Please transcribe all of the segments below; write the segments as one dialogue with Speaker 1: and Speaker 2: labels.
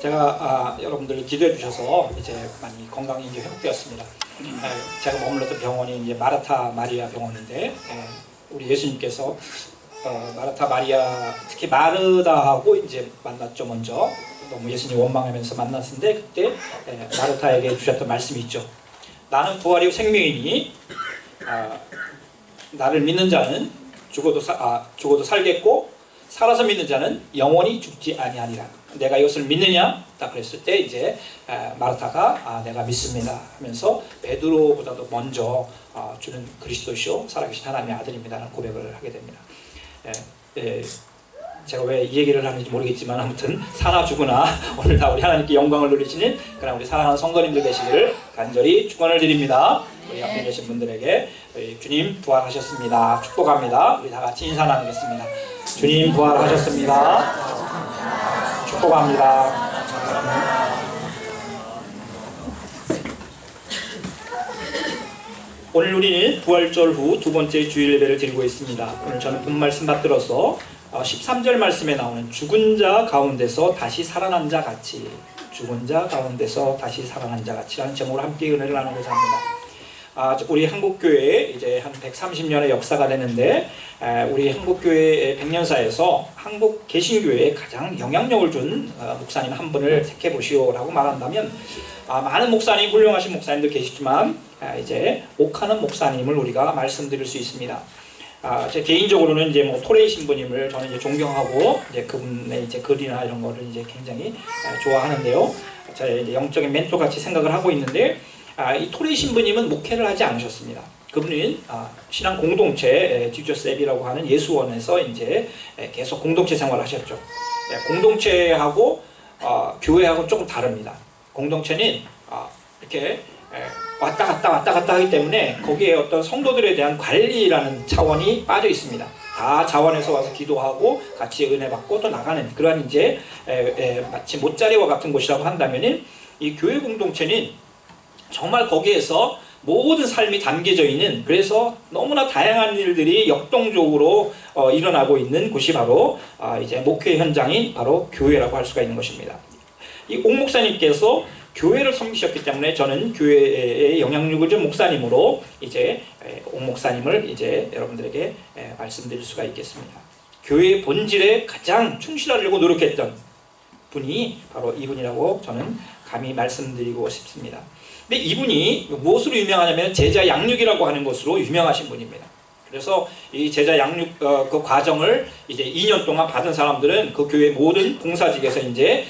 Speaker 1: 제가 여러분들 기도해 주셔서 이제 많이 건강이 이제 회복되었습니다. 제가 머물렀던 병원이 이제 마르타 마리아 병원인데 우리 예수님께서 마르타 마리아 특히 마르다하고 이제 만났죠. 먼저 너무 예수님 원망하면서 만났는데 그때 마르타에게 주셨던 말씀이 있죠. 나는 부활이요 생명이니 나를 믿는 자는 죽어도 살겠고 살아서 믿는 자는 영원히 죽지 아니하리라. 내가 이것을 믿느냐? 딱 그랬을 때 이제 마르타가 내가 믿습니다 하면서 베드로보다도 먼저 주는 그리스도시요 살아계신 하나님의 아들입니다라는 고백을 하게 됩니다. 제가 왜 이 얘기를 하는지 모르겠지만 아무튼 사나 죽으나 오늘 다 우리 하나님께 영광을 누리시는 그런 우리 사랑하는 성도님들 되시기를 간절히 축원을 드립니다. 우리 앞에 계신 분들에게 주님 부활하셨습니다. 축복합니다. 우리 다 같이 인사 나누겠습니다. 주님 부활하셨습니다. 축복합니다. 오늘 우리는 부활절 후 두 번째 주일 예배를 드리고 있습니다. 오늘 저는 본 말씀 받들어서 13절 말씀에 나오는 죽은 자 가운데서 다시 살아난 자 같이, 죽은 자 가운데서 다시 살아난 자 같이라는 제목으로 함께 은혜를 나누고자 합니다. 우리 한국교회에 이제 한 130년의 역사가 되는데 우리 한국교회 100년사에서 한국 개신교회에 가장 영향력을 준 목사님 한 분을 택해 보시오라고 말한다면 많은 목사님, 훌륭하신 목사님들 계시지만 이제 옥하는 목사님을 우리가 말씀드릴 수 있습니다. 제 개인적으로는 이제 뭐 토레이 신부님을 저는 이제 존경하고 이제 그분의 이제 글이나 이런 거를 이제 굉장히 좋아하는데요. 저의 이제 영적인 멘토 같이 생각을 하고 있는데 이 토레이 신부님은 목회를 하지 않으셨습니다. 그분은 신앙 공동체 지저스 앱이라고 하는 예수원에서 이제 계속 공동체 생활을 하셨죠. 공동체하고 교회하고 조금 다릅니다. 공동체는 이렇게 왔다 갔다 하기 때문에 거기에 어떤 성도들에 대한 관리라는 차원이 빠져 있습니다. 다 자원에서 와서 기도하고 같이 은혜 받고 또 나가는 그러한 이제 마치 못자리와 같은 곳이라고 한다면은 이 교회 공동체는 정말 거기에서 모든 삶이 담겨져 있는, 그래서 너무나 다양한 일들이 역동적으로 일어나고 있는 곳이 바로 이제 목회 현장인 바로 교회라고 할 수가 있는 것입니다. 이 옥 목사님께서 교회를 섬기셨기 때문에 저는 교회의 영향력을 준 목사님으로 이제 옥 목사님을 이제 여러분들에게 말씀드릴 수가 있겠습니다. 교회의 본질에 가장 충실하려고 노력했던 분이 바로 이분이라고 저는 감히 말씀드리고 싶습니다. 근데 이분이 무엇으로 유명하냐면 제자 양육이라고 하는 것으로 유명하신 분입니다. 그래서 이 제자 양육 그 과정을 이제 2년 동안 받은 사람들은 그 교회 모든 봉사직에서 이제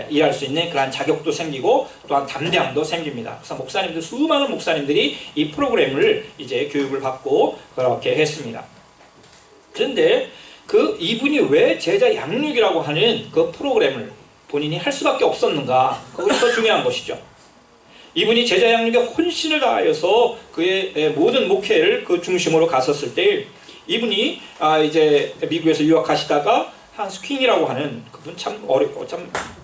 Speaker 1: 일할 수 있는 그러한 자격도 생기고 또한 담대함도 생깁니다. 그래서 목사님들, 수많은 목사님들이 이 프로그램을 이제 교육을 받고 그렇게 했습니다. 그런데 이분이 왜 제자 양육이라고 하는 그 프로그램을 본인이 할 수밖에 없었는가? 그것이 더 중요한 것이죠. 이분이 제자 양육에 혼신을 다하여서 그의 모든 목회를 그 중심으로 갔었을 때 이분이 이제 미국에서 유학하시다가 한스 퀸이라고 하는 그분 참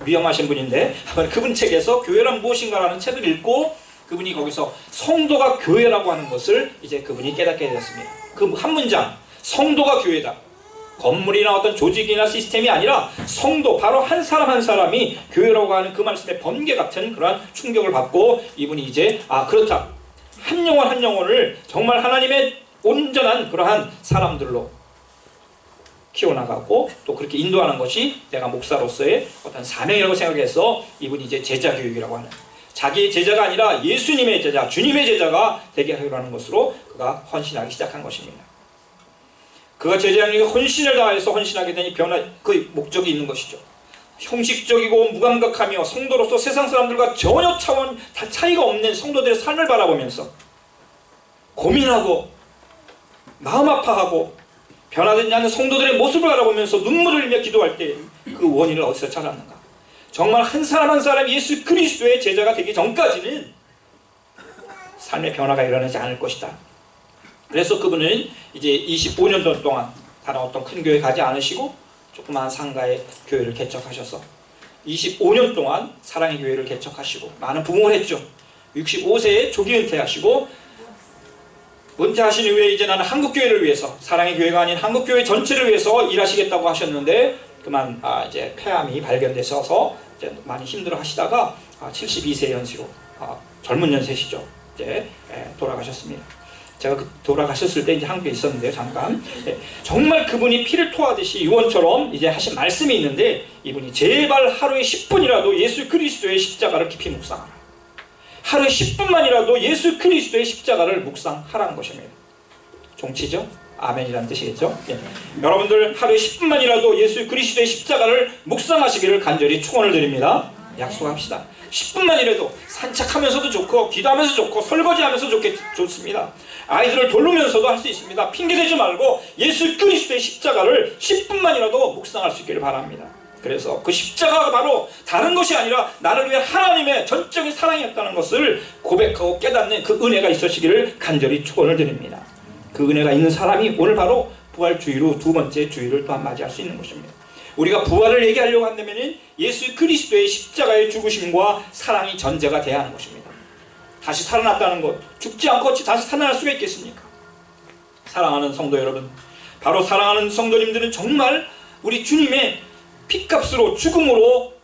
Speaker 1: 위험하신 분인데 그분 책에서 교회란 무엇인가라는 책을 읽고 그분이 거기서 성도가 교회라고 하는 것을 이제 그분이 깨닫게 되었습니다. 그 한 문장, 성도가 교회다. 건물이나 어떤 조직이나 시스템이 아니라 성도, 바로 한 사람 한 사람이 교회라고 하는 그 말씀의 번개 같은 그러한 충격을 받고 이분이 이제 그렇다. 한 영혼 한 영혼을 정말 하나님의 온전한 그러한 사람들로 키워나가고 또 그렇게 인도하는 것이 내가 목사로서의 어떤 사명이라고 생각해서 이분이 이제 제자 교육이라고 하는, 자기의 제자가 아니라 예수님의 제자, 주님의 제자가 되게 하려고 하는 것으로 그가 헌신하기 시작한 것입니다. 그가 제자 양육에 혼신을 다해서 헌신하게 되니 그 목적이 있는 것이죠. 형식적이고 무감각하며 성도로서 세상 사람들과 전혀 차이가 없는 성도들의 삶을 바라보면서 고민하고 마음 아파하고 변화되지 않는 성도들의 모습을 바라보면서 눈물을 흘리며 기도할 때 그 원인을 어디서 찾았는가? 정말 한 사람 한 사람 예수 그리스도의 제자가 되기 전까지는 삶의 변화가 일어나지 않을 것이다. 그래서 그분은 이제 25년 동안 다른 어떤 큰 교회 가지 않으시고 조그마한 상가의 교회를 개척하셔서 25년 동안 사랑의 교회를 개척하시고 많은 부흥을 했죠. 65세에 조기 은퇴하시고 은퇴하신 이후에 이제 나는 한국교회를 위해서, 사랑의 교회가 아닌 한국교회 전체를 위해서 일하시겠다고 하셨는데 그만 이제 폐암이 발견되셔서 이제 많이 힘들어 하시다가 72세 연세로 젊은 연세시죠. 이제 돌아가셨습니다. 제가 돌아가셨을 때 이제 한국에 있었는데요, 잠깐. 정말 그분이 피를 토하듯이 유언처럼 이제 하신 말씀이 있는데, 이분이 제발 하루에 10분이라도 예수 그리스도의 십자가를 깊이 묵상하라. 하루에 10분만이라도 예수 그리스도의 십자가를 묵상하라는 것입니다. 종치죠? 아멘이라는 뜻이겠죠? 여러분들 하루에 10분만이라도 예수 그리스도의 십자가를 묵상하시기를 간절히 축원을 드립니다. 약속합시다. 10분만이라도 산책하면서도 좋고, 기도하면서 좋고, 설거지하면서 좋습니다. 아이들을 돌보면서도 할 수 있습니다. 핑계대지 말고 예수 그리스도의 십자가를 10분만이라도 묵상할 수 있기를 바랍니다. 그래서 그 십자가가 바로 다른 것이 아니라 나를 위해 하나님의 전적인 사랑이었다는 것을 고백하고 깨닫는 그 은혜가 있으시기를 간절히 축원을 드립니다. 그 은혜가 있는 사람이 오늘 바로 부활주의로 두 번째 주의를 또한 맞이할 수 있는 것입니다. 우리가 부활을 얘기하려고 한다면 예수 그리스도의 십자가의 죽으심과 사랑이 전제가 돼야 하는 것입니다. 다시 살아났다는 것, 죽지 않고 다시 살아날 수가 있겠습니까? 사랑하는 성도 여러분, 바로 사랑하는 성도님들은 정말 우리 주님의 핏값으로 죽음으로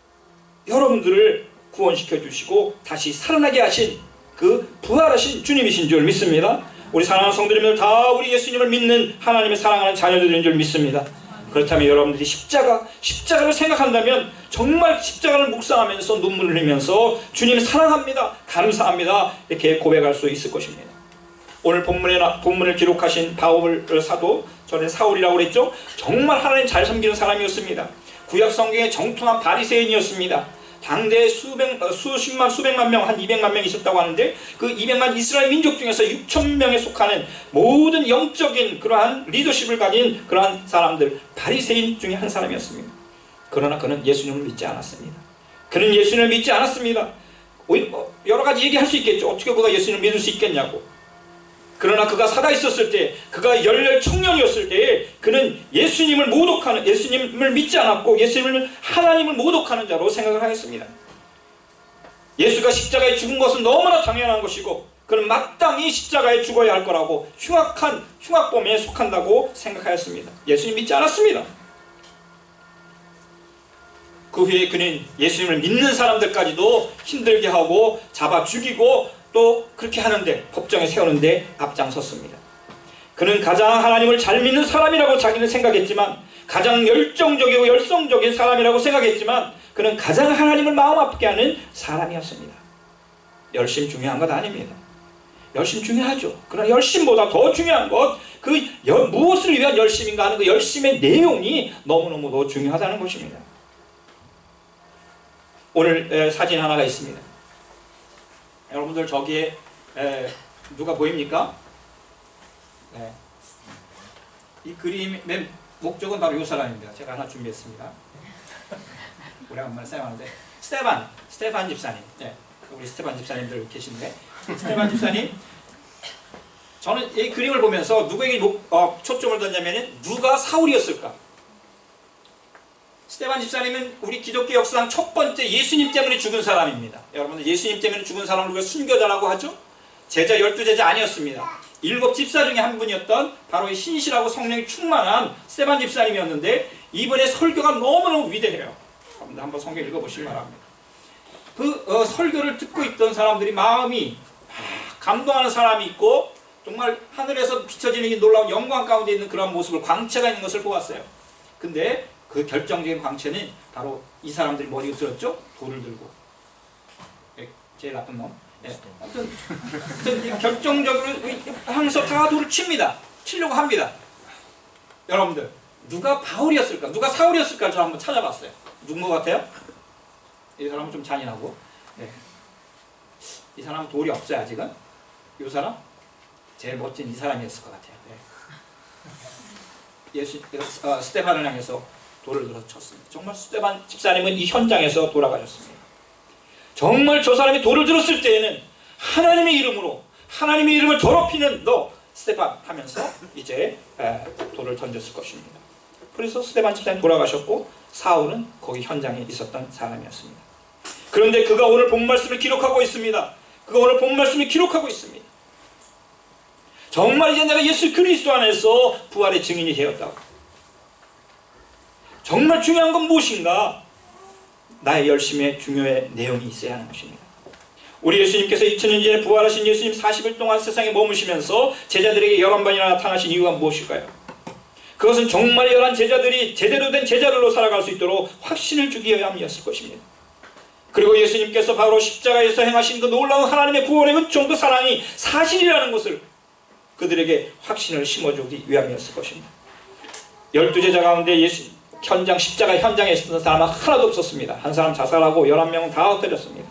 Speaker 1: 여러분들을 구원시켜 주시고 다시 살아나게 하신 그 부활하신 주님이신 줄 믿습니다. 우리 사랑하는 성도님들 다 우리 예수님을 믿는 하나님의 사랑하는 자녀들인 줄 믿습니다. 그렇다면 여러분들이 십자가를 생각한다면 정말 십자가를 묵상하면서 눈물을 흘리면서 주님 사랑합니다, 감사합니다 이렇게 고백할 수 있을 것입니다. 오늘 본문을 기록하신 바울 사도, 전에 사울이라고 그랬죠. 정말 하나님 잘 섬기는 사람이었습니다. 구약 성경에 정통한 바리새인이었습니다. 당대에 수백만 명, 한 200만 명이 있었다고 하는데 그 200만 이스라엘 민족 중에서 6,000명에 속하는 모든 영적인 그러한 리더십을 가진 그러한 사람들, 바리새인 중에 한 사람이었습니다. 그러나 그는 예수님을 믿지 않았습니다. 그는 예수님을 믿지 않았습니다. 여러 가지 얘기할 수 있겠죠. 어떻게 그가 예수님을 믿을 수 있겠냐고. 그러나 그가 살아있었을 때, 그가 열렬 청년이었을 때에 그는 예수님을 믿지 않았고 예수님을 하나님을 모독하는 자로 생각을 하였습니다. 예수가 십자가에 죽은 것은 너무나 당연한 것이고 그는 마땅히 십자가에 죽어야 할 거라고 흉악범에 속한다고 생각하였습니다. 예수님 믿지 않았습니다. 그 후에 그는 예수님을 믿는 사람들까지도 힘들게 하고 잡아 죽이고 또 그렇게 하는데, 법정에 세우는데 앞장섰습니다. 그는 가장 하나님을 잘 믿는 사람이라고 자기는 생각했지만, 가장 열정적이고 열성적인 사람이라고 생각했지만 그는 가장 하나님을 마음 아프게 하는 사람이었습니다. 열심 중요한 것 아닙니다. 열심 중요하죠. 그러나 열심보다 더 중요한 것, 무엇을 위한 열심인가 하는 그 열심의 내용이 너무너무 더 중요하다는 것입니다. 오늘 사진 하나가 있습니다. 여러분들 저기에 누가 보입니까? 이 그림의 목적은 바로 이 사람입니다. 제가 하나 준비했습니다. 오래간만에 사용하는데 스테반 집사님. 우리 스테반 집사님들 계신데, 스테반 집사님, 저는 이 그림을 보면서 누구에게 초점을 뒀냐면 누가 사울이었을까? 스테반 집사님은 우리 기독교 역사상 첫 번째 예수님 때문에 죽은 사람입니다. 여러분들 예수님 때문에 죽은 사람을 우리가 순교자라고 하죠. 제자 12제자 아니었습니다. 7 집사 중에 한 분이었던 바로 이 신실하고 성령이 충만한 스테반 집사님이었는데 이분의 설교가 너무너무 위대해요. 여러분들 한번 성경 읽어보시기 바랍니다. 그 설교를 듣고 있던 사람들이 마음이 감동하는 사람이 있고 정말 하늘에서 비춰지는 이 놀라운 영광 가운데 있는 그런 모습을, 광채가 있는 것을 보았어요. 근데 그 결정적인 광채는 바로 이 사람들이 머리에 들었죠? 돌을 들고. 제일 나쁜 놈. 아무튼 결정적으로 항상 다 돌을 칩니다. 치려고 합니다. 여러분들 누가 바울이었을까? 누가 사울이었을까? 저 한번 찾아봤어요. 누군 것 같아요? 이 사람은 좀 잔인하고. 이 사람은 돌이 없어요 아직은. 이 사람? 제일 멋진 이 사람이었을 것 같아요. 스테반을 향해서 돌을 들어 쳤습니다. 정말 스테반 집사님은 이 현장에서 돌아가셨습니다. 정말 저 사람이 돌을 들었을 때에는 하나님의 이름을 더럽히는 너 스테반 하면서 이제 돌을 던졌을 것입니다. 그래서 스테반 집사님 돌아가셨고 사울은 거기 현장에 있었던 사람이었습니다. 그런데 그가 오늘 본 말씀을 기록하고 있습니다. 정말 이제 내가 예수 그리스도 안에서 부활의 증인이 되었다고. 정말 중요한 건 무엇인가? 나의 열심의 중요의 내용이 있어야 하는 것입니다. 우리 예수님께서 2000년 전에 부활하신 예수님 40일 동안 세상에 머무시면서 제자들에게 11번이나 나타나신 이유가 무엇일까요? 그것은 정말 11 제자들이 제대로 된 제자들로 살아갈 수 있도록 확신을 주기 위함이었을 것입니다. 그리고 예수님께서 바로 십자가에서 행하신 그 놀라운 하나님의 구원의 은총, 그 사랑이 사실이라는 것을 그들에게 확신을 심어주기 위함이었을 것입니다. 12제자 가운데 십자가 현장에 있었던 사람은 하나도 없었습니다. 한 사람 자살하고 11명은 다 흩어졌습니다.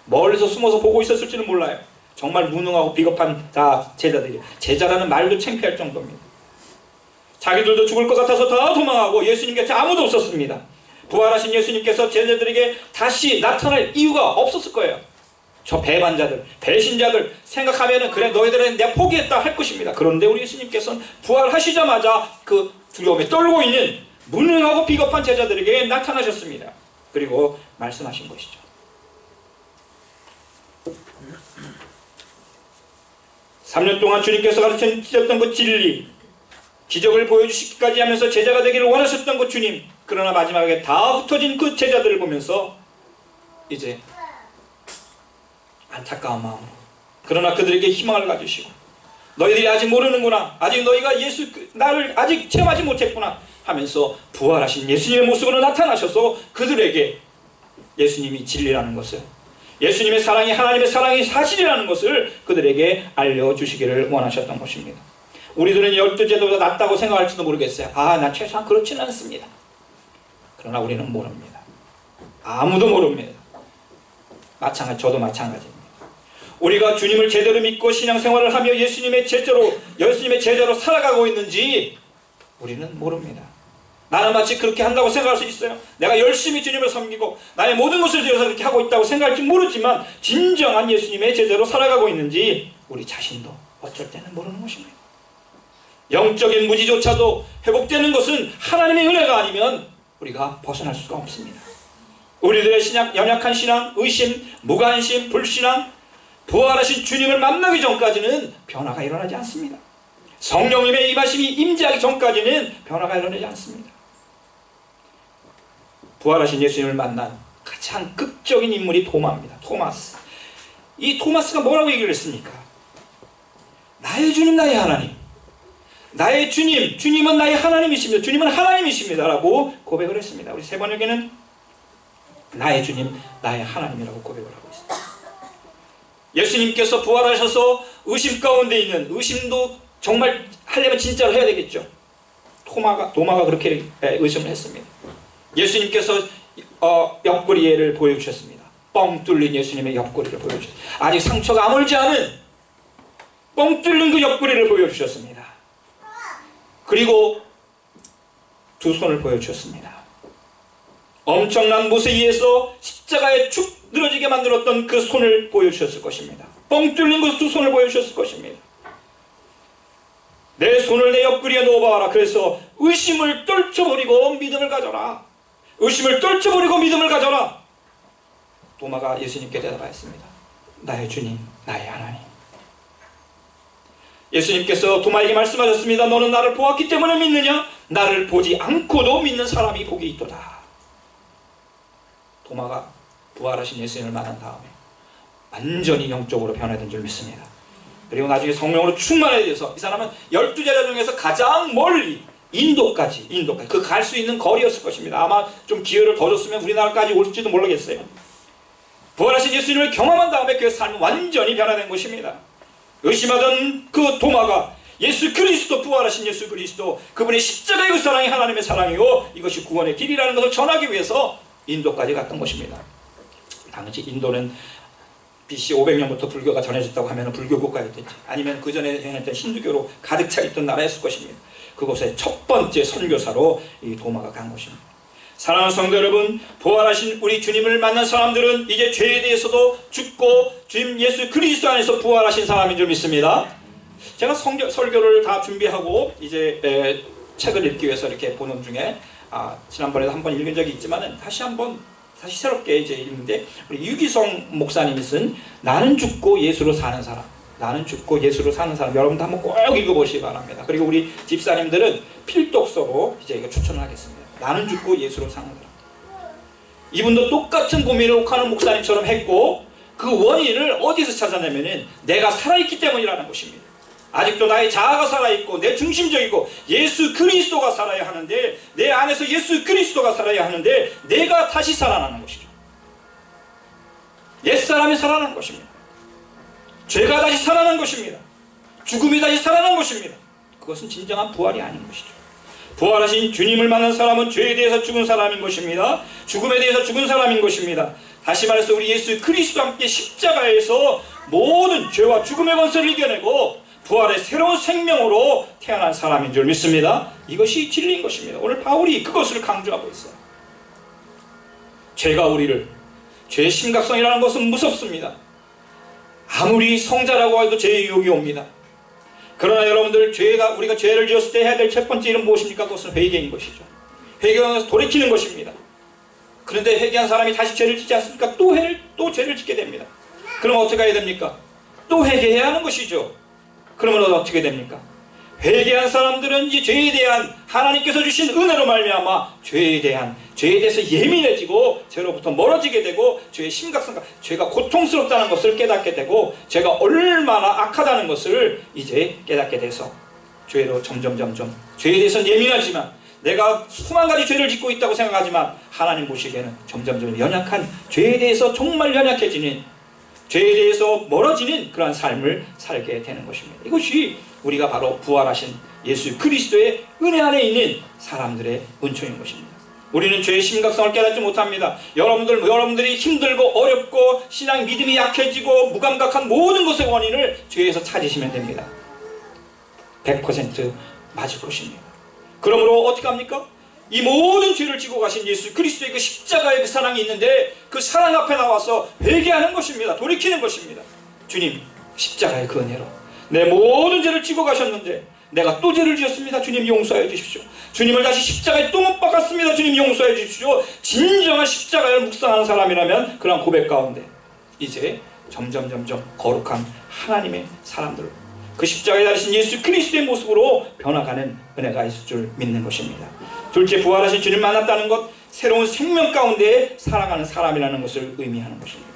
Speaker 1: 멀리서 숨어서 보고 있었을지는 몰라요. 정말 무능하고 비겁한 제자들이, 제자라는 말도 창피할 정도입니다. 자기들도 죽을 것 같아서 다 도망하고 예수님 곁에 아무도 없었습니다. 부활하신 예수님께서 제자들에게 다시 나타날 이유가 없었을 거예요. 저 배반자들, 배신자들 생각하면은 그래 너희들은 내가 포기했다 할 것입니다. 그런데 우리 예수님께서는 부활하시자마자 그 두려움에 떨고 있는 무능하고 비겁한 제자들에게 나타나셨습니다. 그리고 말씀하신 것이죠. 3년 동안 주님께서 가르치셨던 그 진리, 기적을 보여주시기까지 하면서 제자가 되기를 원하셨던 그 주님, 그러나 마지막에 다 흩어진 그 제자들을 보면서 이제 안타까운 마음으로, 그러나 그들에게 희망을 가지시고, 너희들이 아직 모르는구나, 아직 너희가 나를 아직 체험하지 못했구나 하면서 부활하신 예수님의 모습으로 나타나셔서 그들에게 예수님이 진리라는 것을, 예수님의 사랑이 하나님의 사랑이 사실이라는 것을 그들에게 알려주시기를 원하셨던 것입니다. 우리들은 12제자보다 낫다고 생각할지도 모르겠어요. 난 최소한 그렇지는 않습니다. 그러나 우리는 모릅니다. 아무도 모릅니다. 저도 마찬가지입니다. 우리가 주님을 제대로 믿고 신앙생활을 하며 예수님의 제자로 살아가고 있는지 우리는 모릅니다. 나는 마치 그렇게 한다고 생각할 수 있어요. 내가 열심히 주님을 섬기고 나의 모든 것을 들여서 그렇게 하고 있다고 생각할지 모르지만 진정한 예수님의 제자로 살아가고 있는지 우리 자신도 어쩔 때는 모르는 것입니다. 영적인 무지조차도 회복되는 것은 하나님의 은혜가 아니면 우리가 벗어날 수가 없습니다. 우리들의 연약한 신앙, 의심, 무관심, 불신앙, 부활하신 주님을 만나기 전까지는 변화가 일어나지 않습니다. 성령님의 임하심이 임재하기 전까지는 변화가 일어나지 않습니다. 부활하신 예수님을 만난 가장 극적인 인물이 토마입니다. 토마스. 이 토마스가 뭐라고 얘기를 했습니까? 나의 주님, 나의 하나님. 나의 주님, 주님은 나의 하나님이십니다. 주님은 하나님이십니다. 라고 고백을 했습니다. 우리 세 번역에는 나의 주님, 나의 하나님이라고 고백을 하고 있습니다. 예수님께서 부활하셔서 의심 가운데 있는, 의심도 정말 하려면 진짜로 해야 되겠죠. 도마가 그렇게 의심을 했습니다. 예수님께서 옆구리를 보여주셨습니다. 뻥 뚫린 예수님의 옆구리를 보여주셨습니다. 아직 상처가 아물지 않은 뻥 뚫린 그 옆구리를 보여주셨습니다. 그리고 두 손을 보여주셨습니다. 엄청난 못에 의해서 십자가에 축 늘어지게 만들었던 그 손을 보여주셨을 것입니다. 뻥 뚫린 그 두 손을 보여주셨을 것입니다. 내 손을 내 옆구리에 넣어봐라. 그래서 의심을 떨쳐버리고 믿음을 가져라. 의심을 떨쳐버리고 믿음을 가져라. 도마가 예수님께 대답하였습니다. 나의 주님, 나의 하나님. 예수님께서 도마에게 말씀하셨습니다. 너는 나를 보았기 때문에 믿느냐? 나를 보지 않고도 믿는 사람이 복이 있도다. 도마가 부활하신 예수님을 만난 다음에 완전히 영적으로 변화된 줄 믿습니다. 그리고 나중에 성령으로 충만해져서 이 사람은 12제자 중에서 가장 멀리 인도까지 그 갈 수 있는 거리였을 것입니다. 아마 좀 기회를 더 줬으면 우리나라까지 올지도 모르겠어요. 부활하신 예수님을 경험한 다음에 그 삶은 완전히 변화된 것입니다. 의심하던 그 도마가 예수 그리스도, 부활하신 예수 그리스도, 그분의 십자가의 그 사랑이 하나님의 사랑이요 이것이 구원의 길이라는 것을 전하기 위해서 인도까지 갔던 것입니다. 당시 인도는 BC 500년부터 불교가 전해졌다고 하면 불교 국가였든지 아니면 그 전에 행했던 힌두교로 가득 차 있던 나라였을 것입니다. 그곳에 첫 번째 선교사로 이 도마가 간 것입니다. 사랑하는 성도 여러분, 부활하신 우리 주님을 만난 사람들은 이제 죄에 대해서도 죽고 주님 예수 그리스도 안에서 부활하신 사람인 줄 믿습니다. 제가 설교를 다 준비하고 이제 책을 읽기 위해서 이렇게 보는 중에 지난번에도 한번 읽은 적이 있지만 다시 새롭게 이제 읽는데 우리 유기성 목사님이 쓴 나는 죽고 예수로 사는 사람, 나는 죽고 예수로 사는 사람, 여러분도 한번 꼭 읽어보시기 바랍니다. 그리고 우리 집사님들은 필독서로 이제 이거 추천을 하겠습니다. 나는 죽고 예수로 사는 사람. 이분도 똑같은 고민을 옥하는 목사님처럼 했고 그 원인을 어디서 찾아내면은 내가 살아있기 때문이라는 것입니다. 아직도 나의 자아가 살아있고 내 중심적이고 예수 그리스도가 살아야 하는데 내 안에서 예수 그리스도가 살아야 하는데 내가 다시 살아나는 것이죠. 옛사람이 살아나는 것입니다. 죄가 다시 살아나는 것입니다. 죽음이 다시 살아나는 것입니다. 그것은 진정한 부활이 아닌 것이죠. 부활하신 주님을 만난 사람은 죄에 대해서 죽은 사람인 것입니다. 죽음에 대해서 죽은 사람인 것입니다. 다시 말해서 우리 예수 그리스도와 함께 십자가에서 모든 죄와 죽음의 권세를 이겨내고 부활의 새로운 생명으로 태어난 사람인 줄 믿습니다. 이것이 진리인 것입니다. 오늘 바울이 그것을 강조하고 있어요. 죄가 우리를, 죄의 심각성이라는 것은 무섭습니다. 아무리 성자라고 해도 죄의 유혹이 옵니다. 그러나 여러분들, 우리가 죄를 지었을 때 해야 될 첫 번째 일은 무엇입니까? 그것은 회개인 것이죠. 회개하는 것은 돌이키는 것입니다. 그런데 회개한 사람이 다시 죄를 짓지 않습니까? 또 죄를 짓게 됩니다. 그럼 어떻게 해야 됩니까? 또 회개해야 하는 것이죠. 그러면 어떻게 됩니까? 회개한 사람들은 이 죄에 대한 하나님께서 주신 은혜로 말미암아 죄에 대해서 예민해지고 죄로부터 멀어지게 되고 죄의 심각성과 죄가 고통스럽다는 것을 깨닫게 되고 죄가 얼마나 악하다는 것을 이제 깨닫게 돼서 죄로 점점 죄에 대해서는 예민하지만 내가 수만 가지 죄를 짓고 있다고 생각하지만 하나님 보시기에는 점점 연약한, 죄에 대해서 정말 연약해지는, 죄에 대해서 멀어지는 그러한 삶을 살게 되는 것입니다. 이것이 우리가 바로 부활하신 예수 그리스도의 은혜 안에 있는 사람들의 은총인 것입니다. 우리는 죄의 심각성을 깨닫지 못합니다. 여러분들이 힘들고 어렵고 신앙 믿음이 약해지고 무감각한 모든 것의 원인을 죄에서 찾으시면 됩니다. 100% 맞을 것입니다. 그러므로 어떻게 합니까? 이 모든 죄를 지고 가신 예수 그리스도의 그 십자가의 그 사랑이 있는데 그 사랑 앞에 나와서 회개하는 것입니다. 돌이키는 것입니다. 주님, 십자가의 그 은혜로 내 모든 죄를 지고 가셨는데 내가 또 죄를 지었습니다. 주님 용서해 주십시오. 주님을 다시 십자가에 또 못 박았습니다. 주님 용서해 주십시오. 진정한 십자가를 묵상하는 사람이라면 그런 고백 가운데 이제 점점 거룩한 하나님의 사람들, 그 십자가에 달리신 예수 그리스도의 모습으로 변화가는 은혜가 있을 줄 믿는 것입니다. 둘째, 부활하신 주님 만났다는 것, 새로운 생명 가운데 살아가는 사람이라는 것을 의미하는 것입니다.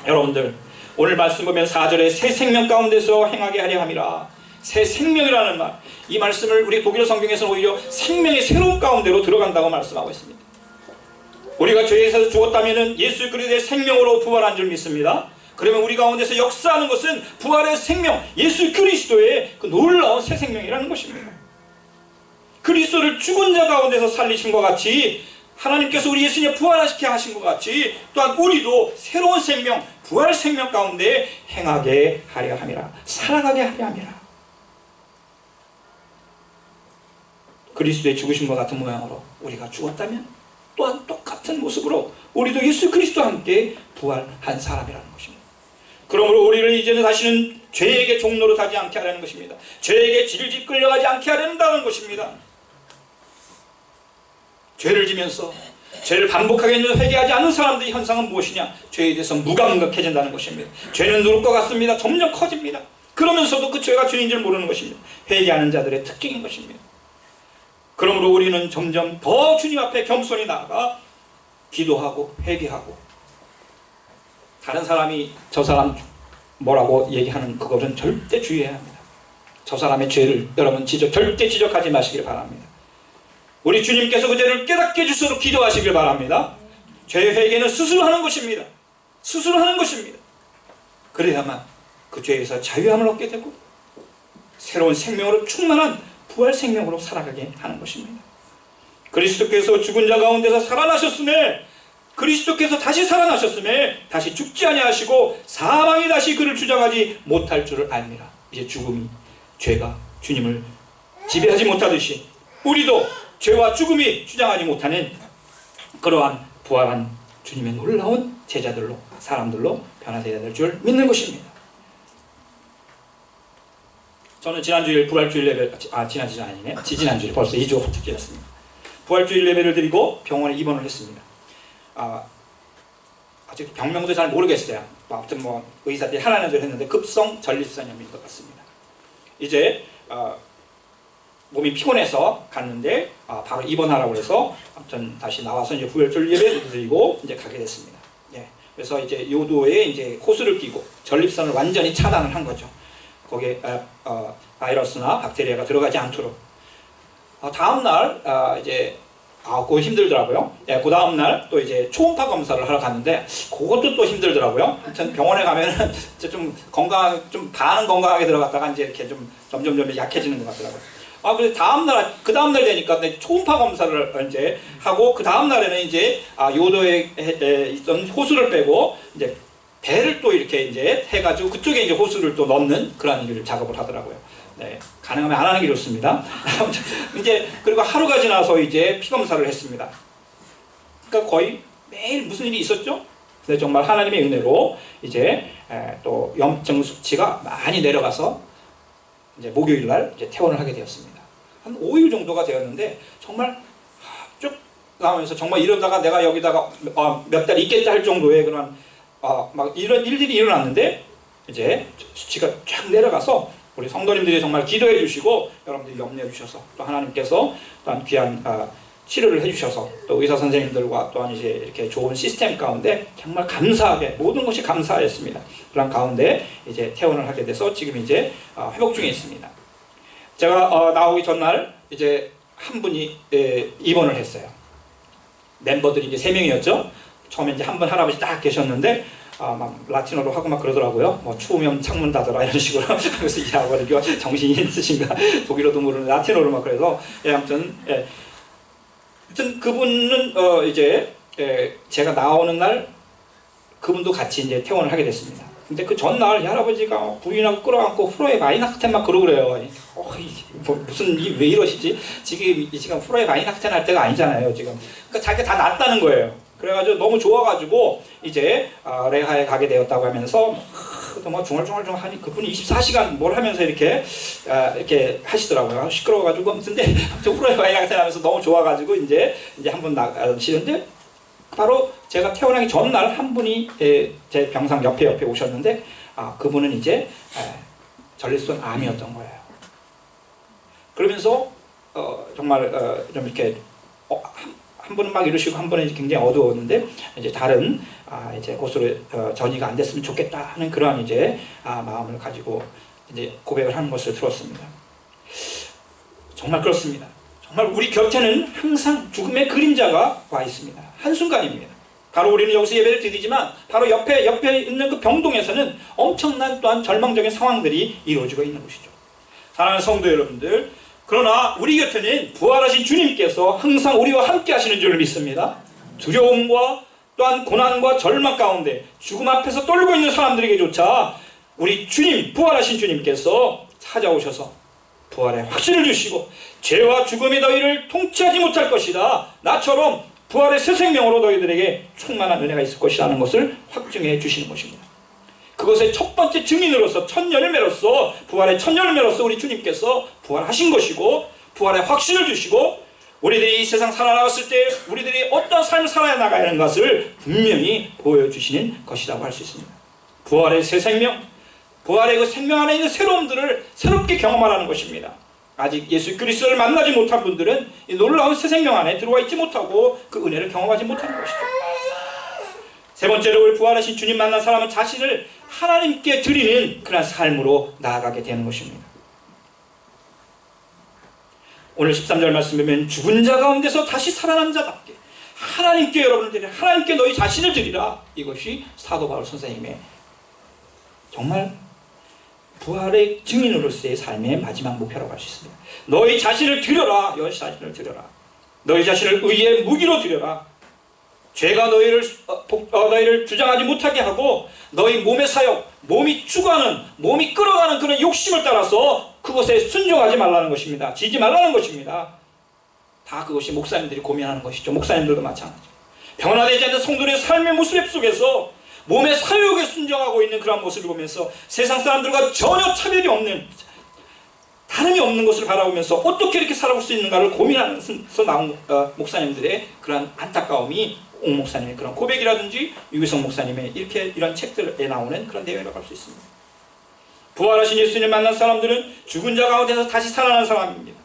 Speaker 1: 여러분들, 오늘 말씀 보면 4절에 새 생명 가운데서 행하게 하려 함이라. 새 생명이라는 말, 이 말씀을 우리 독일어 성경에서는 오히려 생명의 새로운 가운데로 들어간다고 말씀하고 있습니다. 우리가 죄에서 죽었다면 예수 그리스도의 생명으로 부활한 줄 믿습니다. 그러면 우리 가운데서 역사하는 것은 부활의 생명, 예수 그리스도의 그 놀라운 새 생명이라는 것입니다. 그리스도를 죽은 자 가운데서 살리신 것 같이 하나님께서 우리 예수님을 부활시켜 하신 것 같이 또한 우리도 새로운 생명, 부활 생명 가운데 행하게 하려 함이라. 살아가게 하려 함이라. 그리스도의 죽으신 것 같은 모양으로 우리가 죽었다면 또한 똑같은 모습으로 우리도 예수 그리스도와 함께 부활한 사람이라는 것입니다. 그러므로 우리를 이제는 다시는 죄에게 종로로 타지 않게 하려는 것입니다. 죄에게 질질 끌려가지 않게 하려는 것입니다. 죄를 지면서 죄를 반복하게 회개하지 않는 사람들의 현상은 무엇이냐? 죄에 대해서 무감각해진다는 것입니다. 죄는 누를 것 같습니다. 점점 커집니다. 그러면서도 그 죄가 죄인 줄 모르는 것입니다. 회개하는 자들의 특징인 것입니다. 그러므로 우리는 점점 더 주님 앞에 겸손히 나아가 기도하고 회개하고, 다른 사람이 저 사람 뭐라고 얘기하는 그거는 절대 주의해야 합니다. 저 사람의 죄를 여러분 절대 지적하지 마시길 바랍니다. 우리 주님께서 그 죄를 깨닫게 해주시도록 기도하시길 바랍니다. 죄 회개는 스스로 하는 것입니다. 스스로 하는 것입니다. 그래야만 그 죄에서 자유함을 얻게 되고 새로운 생명으로 충만한 부활 생명으로 살아가게 하는 것입니다. 그리스도께서 죽은 자 가운데서 살아나셨음에, 그리스도께서 다시 살아나셨음에 다시 죽지 아니하시고 사망이 다시 그를 주장하지 못할 줄을 압니다. 이제 죽음이, 죄가 주님을 지배하지 못하듯이 우리도 죄와 죽음이 주장하지 못하는 그러한 부활한 주님의 놀라운 제자들로, 사람들로 변화되어야 될 줄 믿는 것입니다. 저는 지난주일 부활주일 예배, 지난주일 아니네, 지지난주일 벌써 2주 후였습니다. 부활주일 예배를 드리고 병원에 입원을 했습니다. 아직 병명도 잘 모르겠어요. 아무튼 의사들이 하라는 대로 했는데 급성 전립선염인 것 같습니다. 이제 몸이 피곤해서 갔는데 바로 입원하라고 해서 아무튼 다시 나와서 이제 부활절 예배를 드리고 이제 가게 됐습니다. 예. 그래서 이제 요도에 이제 호스를 끼고 전립선을 완전히 차단을 한 거죠. 거기에 바이러스나 박테리아가 들어가지 않도록. 다음 날 이제 그거 힘들더라고요. 예, 그 다음 날 또 이제 초음파 검사를 하러 갔는데 그것도 또 힘들더라고요. 하여튼 병원에 가면은 이제 좀 반은 건강하게 들어갔다가 이제 이렇게 좀 점점 약해지는 것 같더라고요. 그래서 그 다음 날 되니까 초음파 검사를 이제 하고 그 다음 날에는 이제 요도에 있던 호수를 빼고 이제 배를 또 이렇게 이제 해가지고 그쪽에 이제 호수를 또 넣는 그런 일을 작업을 하더라고요. 네, 가능하면 안 하는 게 좋습니다. 이제 그리고 하루가 지나서 이제 피 검사를 했습니다. 그러니까 거의 매일 무슨 일이 있었죠? 근데 정말 하나님의 은혜로 이제 또 염증 수치가 많이 내려가서 이제 목요일 날 이제 퇴원을 하게 되었습니다. 한 5일 정도가 되었는데 정말 쭉 나오면서 정말 이러다가 내가 여기다가 몇 달 있겠다 할 정도의 그런 막 이런 일들이 일어났는데 이제 수치가 쫙 내려가서 우리 성도님들이 정말 기도해 주시고 여러분들이 염려해 주셔서 또 하나님께서 또한 귀한 치료를 해 주셔서 또 의사 선생님들과 또한 이제 이렇게 좋은 시스템 가운데 정말 감사하게 모든 것이 감사했습니다. 그런 가운데 이제 퇴원을 하게 돼서 지금 이제 회복 중에 있습니다. 제가 나오기 전날 이제 한 분이 입원을 했어요. 멤버들이 이제 3명이었죠. 처음에 이제 한 분 할아버지 딱 계셨는데 막 라틴어로 하고 막 그러더라고요. 뭐 추우면 창문 닫아라 이런 식으로 하면서 일하고 이거 정신이 있으신가 독일어도 모르는 라틴어로 막 그래서 아무튼 그분은 이제 제가 나오는 날 그분도 같이 이제 퇴원을 하게 됐습니다. 근데 그 전날 할아버지가 부인하고 끌어안고 프로에 바이낙텐 막 그러고 그래요. 무슨 왜 이러시지? 지금 이 시간 프로에 바이낙텐 할 때가 아니잖아요. 지금. 그러니까 자기가 다 낫다는 거예요. 그래가지고 너무 좋아가지고 이제 레하에 가게 되었다고 하면서 뭐 중얼중얼 하니 그분이 24시간 뭘 하면서 이렇게 하시더라고요. 시끄러워가지고 근데 프로에 바이낙텐 하면서 너무 좋아가지고 이제 한 분 나가시는데 바로 제가 퇴원하기 전날 한 분이 제 병상 옆에 오셨는데 그분은 이제 전립선 암이었던 거예요. 그러면서 정말 좀 이렇게 한 분은 막 이러시고 한 분은 굉장히 어두웠는데 이제 다른 이제 곳으로 전이가 안 됐으면 좋겠다 하는 그러한 이제 마음을 가지고 이제 고백을 하는 것을 들었습니다. 정말 그렇습니다. 정말 우리 곁에는 항상 죽음의 그림자가 와 있습니다. 한순간입니다. 바로 우리는 여기서 예배를 드리지만 바로 옆에 있는 그 병동에서는 엄청난 또한 절망적인 상황들이 이루어지고 있는 것이죠. 사랑하는 성도 여러분들, 그러나 우리 곁에는 부활하신 주님께서 항상 우리와 함께 하시는 줄 믿습니다. 두려움과 또한 고난과 절망 가운데 죽음 앞에서 떨고 있는 사람들에게조차 우리 주님, 부활하신 주님께서 찾아오셔서 부활의 확신을 주시고 죄와 죽음이 너희를 통치하지 못할 것이다. 나처럼 부활의 새 생명으로 너희들에게 충만한 은혜가 있을 것이라는 것을 확증해 주시는 것입니다. 그것의 첫 번째 증인으로서 첫 열매로서 부활의 첫 열매로서 우리 주님께서 부활하신 것이고 부활의 확신을 주시고 우리들이 이 세상 살아나갔을 때 우리들이 어떤 삶을 살아나가야 하는 것을 분명히 보여주시는 것이라고 할 수 있습니다. 부활의 새 생명, 부활의 그 생명 안에 있는 새로움들을 새롭게 경험하라는 것입니다. 아직 예수 그리스도를 만나지 못한 분들은 이 놀라운 새 생명 안에 들어와 있지 못하고 그 은혜를 경험하지 못하는 것이죠. 세 번째로 우리 부활하신 주님 만난 사람은 자신을 하나님께 드리는 그런 삶으로 나아가게 되는 것입니다. 오늘 13절 말씀에 보면 죽은 자 가운데서 다시 살아난 자답게 하나님께 여러분들이 하나님께 너희 자신을 드리라. 이것이 사도 바울 선생님의 정말 부활의 증인으로서의 삶의 마지막 목표라고 할 수 있습니다. 너희 자신을 드려라. 너희 자신을 드려라. 너희 자신을 의의 무기로 드려라. 죄가 너희를 주장하지 못하게 하고 너희 몸의 사역, 몸이 추구하는, 몸이 끌어가는 그런 욕심을 따라서 그것에 순종하지 말라는 것입니다. 지지 말라는 것입니다. 다 그것이 목사님들이 고민하는 것이죠. 목사님들도 마찬가지. 변화되지 않는 성도의 삶의 모습 속에서 몸의 사욕에 순종하고 있는 그런 모습을 보면서 세상 사람들과 전혀 차별이 없는, 다름이 없는 것을 바라보면서 어떻게 이렇게 살아올 수 있는가를 고민하면서 나온 목사님들의 그런 안타까움이 옥 목사님의 그런 고백이라든지 유기성 목사님의 이런 책들에 나오는 그런 내용이라고 할 수 있습니다. 부활하신 예수님 만난 사람들은 죽은 자 가운데서 다시 살아난 사람입니다.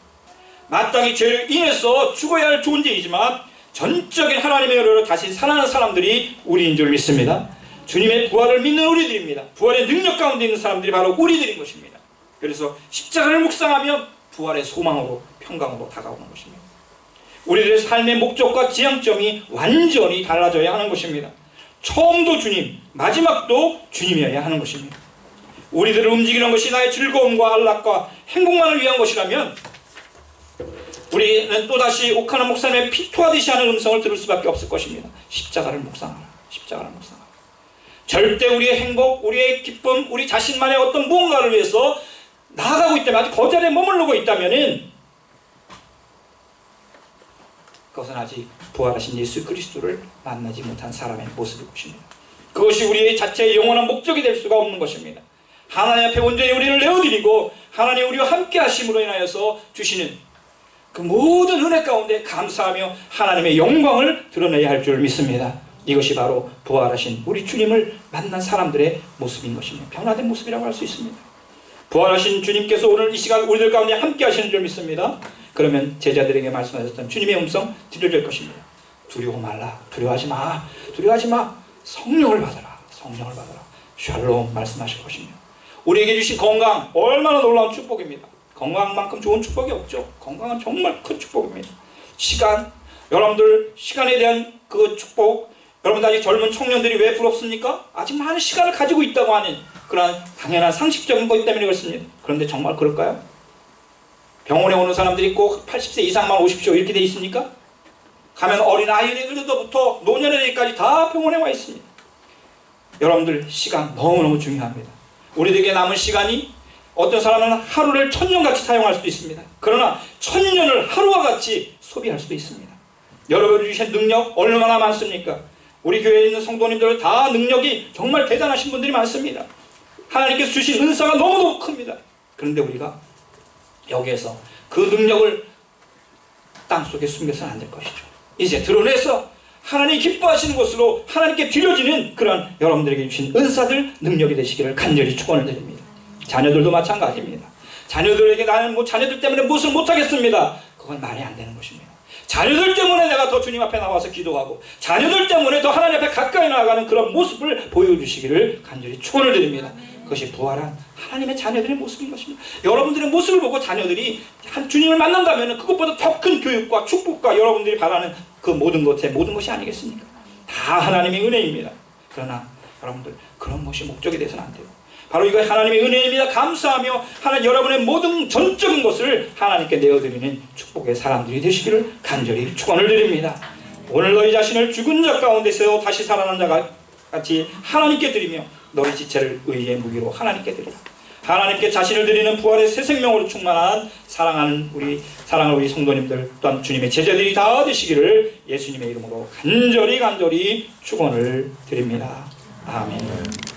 Speaker 1: 마땅히 죄를 인해서 죽어야 할 존재이지만 전적인 하나님의 은혜로 다시 살아나는 사람들이 우리인 줄 믿습니다. 주님의 부활을 믿는 우리들입니다. 부활의 능력 가운데 있는 사람들이 바로 우리들인 것입니다. 그래서 십자가를 묵상하며 부활의 소망으로 평강으로 다가오는 것입니다. 우리들의 삶의 목적과 지향점이 완전히 달라져야 하는 것입니다. 처음도 주님, 마지막도 주님이어야 하는 것입니다. 우리들을 움직이는 것이 나의 즐거움과 안락과 행복만을 위한 것이라면 우리는 또다시 옥하나 목사님의 피토하듯이 하는 음성을 들을 수밖에 없을 것입니다. 십자가를 묵상하라. 십자가를 묵상하라. 절대 우리의 행복, 우리의 기쁨, 우리 자신만의 어떤 무언가를 위해서 나아가고 있다면, 아직 그 자리에 머무르고 있다면 그것은 아직 부활하신 예수 그리스도를 만나지 못한 사람의 모습일 것입니다. 그것이 우리의 자체의 영원한 목적이 될 수가 없는 것입니다. 하나님 앞에 온전히 우리를 내어드리고 하나님 우리와 함께 하심으로 인하여서 주시는 그 모든 은혜 가운데 감사하며 하나님의 영광을 드러내야 할 줄 믿습니다. 이것이 바로 부활하신 우리 주님을 만난 사람들의 모습인 것입니다. 변화된 모습이라고 할 수 있습니다. 부활하신 주님께서 오늘 이 시간 우리들 가운데 함께 하시는 줄 믿습니다. 그러면 제자들에게 말씀하셨던 주님의 음성 들려줄 것입니다. 두려워 말라. 두려워하지 마. 두려워하지 마. 성령을 받아라. 성령을 받아라. 샬롬 말씀하실 것입니다. 우리에게 주신 건강 얼마나 놀라운 축복입니다. 건강만큼 좋은 축복이 없죠. 건강은 정말 큰 축복입니다. 시간, 여러분들 시간에 대한 그 축복, 여러분들 아직 젊은 청년들이 왜 부럽습니까? 아직 많은 시간을 가지고 있다고 하는 그런 당연한 상식적인 것 때문에 그렇습니다. 그런데 정말 그럴까요? 병원에 오는 사람들이 꼭 80세 이상만 오십시오 이렇게 돼 있습니까? 가면 어린 아이들부터 노년에까지 다 병원에 와 있습니다. 여러분들 시간 너무너무 중요합니다. 우리에게 남은 시간이 어떤 사람은 하루를 1000년같이 사용할 수도 있습니다. 그러나 1000년을 하루와 같이 소비할 수도 있습니다. 여러분이 주신 능력 얼마나 많습니까? 우리 교회에 있는 성도님들 다 능력이 정말 대단하신 분들이 많습니다. 하나님께서 주신 은사가 너무너무 큽니다. 그런데 우리가 여기에서 그 능력을 땅속에 숨겨서는 안 될 것이죠. 이제 드러내서 하나님이 기뻐하시는 것으로 하나님께 드려지는 그런 여러분들에게 주신 은사들, 능력이 되시기를 간절히 축원을 드립니다. 자녀들도 마찬가지입니다. 자녀들에게 나는 자녀들 때문에 무엇을 못하겠습니다. 그건 말이 안 되는 것입니다. 자녀들 때문에 내가 더 주님 앞에 나와서 기도하고 자녀들 때문에 더 하나님 앞에 가까이 나아가는 그런 모습을 보여주시기를 간절히 축원을 드립니다. 그것이 부활한 하나님의 자녀들의 모습인 것입니다. 여러분들의 모습을 보고 자녀들이 주님을 만난다면 그것보다 더 큰 교육과 축복과 여러분들이 바라는 그 모든 것이 아니겠습니까? 다 하나님의 은혜입니다. 그러나 여러분들 그런 것이 목적이 되서는 안 돼요. 바로 이거 하나님의 은혜입니다. 감사하며 하나님 여러분의 모든 전적인 것을 하나님께 내어드리는 축복의 사람들이 되시기를 간절히 축원을 드립니다. 오늘 너희 자신을 죽은 자 가운데서 다시 살아난 자 같이 하나님께 드리며 너희 지체를 의의 무기로 하나님께 드리라. 하나님께 자신을 드리는 부활의 새 생명으로 충만한 사랑을 우리 성도님들 또한 주님의 제자들이 다 되시기를 예수님의 이름으로 간절히 축원을 드립니다. 아멘.